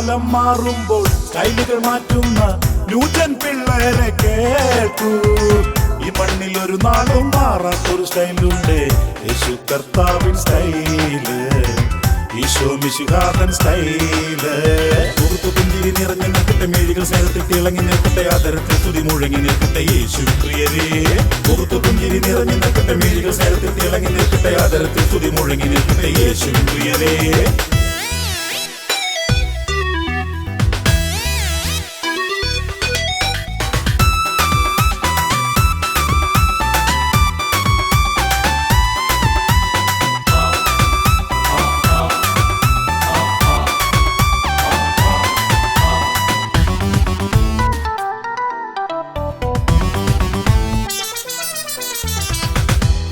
കാലം മാറുമ്പോൾ സ്റ്റൈലുകൾ മാറ്റുന്ന ന്യൂജൻ പിള്ളേരെ കേട്ടു. ഈ മണ്ണിൽ ഒരു നാളും മാറാത്തൊരു സ്റ്റൈലുണ്ട്, യേശു കർത്താവിൻ സ്റ്റൈല്, ഈശോ മിശിഹാതൻ സ്റ്റൈല്. പുറത്തു പുഞ്ചിരി നിറഞ്ഞു നിൽക്കട്ടെ, മിഴികൾ സ്നേഹത്തിൽ തിളങ്ങി നിൽക്കട്ടെ, ആദരത്തിൽ സ്തുതി മുഴങ്ങി നിൽക്കട്ടെ യേശു പ്രിയരേ. പുറത്തു പുഞ്ചിരി നിറഞ്ഞു നിൽക്കട്ടെ, മിഴികൾ സ്നേഹത്തിൽ തിളങ്ങി നിൽക്കട്ടെ, ആദരത്തിൽ സ്തുതി മുഴങ്ങി നിൽക്കട്ടെ യേശു പ്രിയരേ.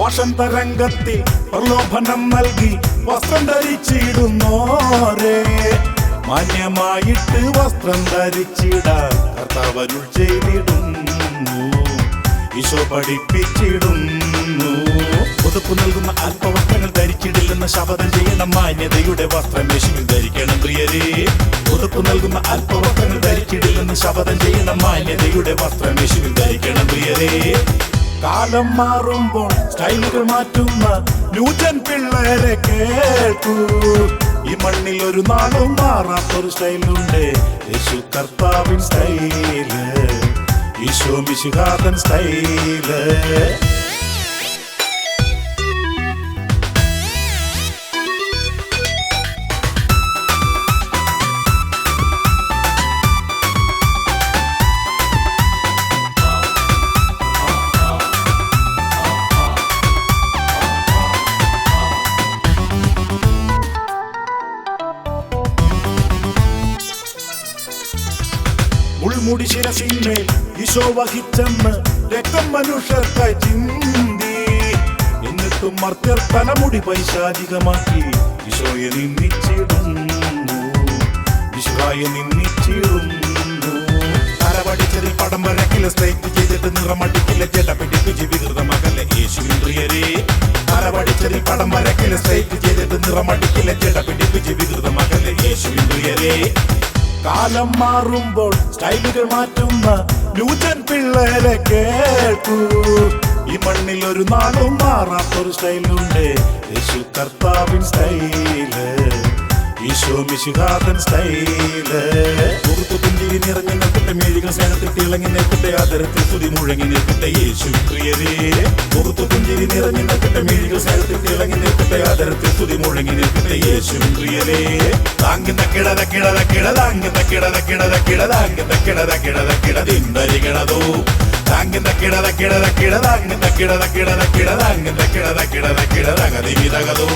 വസന്തരംഗത്തിൽ പ്രലോഭനം നൽകി വസ്ത്രം ധരിച്ചിടുന്നോരേ, മാന്യമായിട്ട് വസ്ത്രം ധരിച്ചിടാൻ കർത്താവരുൾ ചെയ്തിടുന്നു, ഈശോ പഠിപ്പിച്ചിടുന്നു. പുതുപ്പു നൽകുന്ന അല്പവസ്ത്രങ്ങൾ ധരിച്ചിടില്ലെന്ന് ശപഥം ചെയ്യണം, മാന്യതയുടെ വസ്ത്രം യേശുവിൽ ധരിക്കണം പ്രിയരേ. പുതുപ്പു നൽകുന്ന അല്പവസ്ത്രങ്ങൾ ധരിച്ചിടില്ലെന്ന് ശപഥം ചെയ്യണം, മാന്യതയുടെ വസ്ത്രം യേശുവിൽ ധരിക്കണം പ്രിയരേ. കാലം മാറുമ്പോൾ സ്റ്റൈലുകൾ മാറ്റുന്ന ന്യൂജൻ പിള്ളേരെ കേട്ടു. ഈ മണ്ണിൽ ഒരു നാളും മാറാത്തൊരു സ്റ്റൈലുണ്ട്, യേശു കർത്താവിൻ സ്റ്റൈല്, ഈശോ മിശിഹാതൻ സ്റ്റൈല്. മുൾമുടി ശിരസിന്മേൽ ഈശോ വഹിച്ചെന്ന് രക്തം മനുഷ്യർക്കായി ചിന്തി, എന്നിട്ടും മർത്യർ തലമുടി പൈശാചികമാക്കി ഈശോയെ നിന്ദിച്ചിടുന്നു, ഈശോയെ നിന്ദിച്ചിടുന്നു. തലപടിച്ചതിൽ പടം വരക്കില്ല, സ്ട്രൈറ്റ് ചെയ്തിട്ട് നിറമടിക്കില്ല, ജട പിടിപ്പിച്ച് വികൃതമകല്ല യേശുവിൻ പ്രിയരേ. തലപടിച്ചതിൽ പടം വരക്കില്ല, സ്ട്രൈറ്റ് ചെയ്തിട്ട് നിറമടിക്കില്ല, ജട പിടിപ്പിച്ച് വികൃതമകല്ല യേശുവിൻ പ്രിയരേ. കാലം മാറുമ്പോൾ സ്റ്റൈലുകൾ മാറ്റുന്ന ന്യൂജൻ പിള്ളേരെ കേട്ടു. ഈ മണ്ണിൽ ഒരു നാളും മാറാത്തൊരു സ്റ്റൈലുണ്ട്, യേശു കർത്താവിൻ സ്റ്റൈല്, ഈശോ മിശിഹാതൻ സ്റ്റൈല്. പുറത്തു പുഞ്ചിരി നിറഞ്ഞു നിൽക്കട്ടെ, മിഴികൾ സ്നേഹത്തിൽ തിളങ്ങി നിൽക്കട്ടെ, ആദരത്തിൽ സ്തുതി മുഴങ്ങി നിൽക്കട്ടെ യേശു പ്രിയരേ. പുറത്തു പുഞ്ചിരി നിറഞ്ഞു നിൽക്കട്ടെ, മിഴികൾ സ്നേഹത്തിൽ തിളങ്ങി നിൽക്കട്ടെ, ആദരത്തിൽ സ്തുതി മുഴങ്ങി നിൽക്കട്ടെ യേശു പ്രിയരേ. താങ്കുന്ന കിടത കിടത കിടതാങ്കുന്ന കിടത കിടത കിടതാങ്കുന്ന കിടത കിടത കിടതിന്തരികണതോ, താങ്കുന്ന കിടത കിടത കിടതാങ്കുന്ന കിടത കിടത കിടതാങ്കുന്ന കിടത കിടത കിടതകതിവിതകതോ.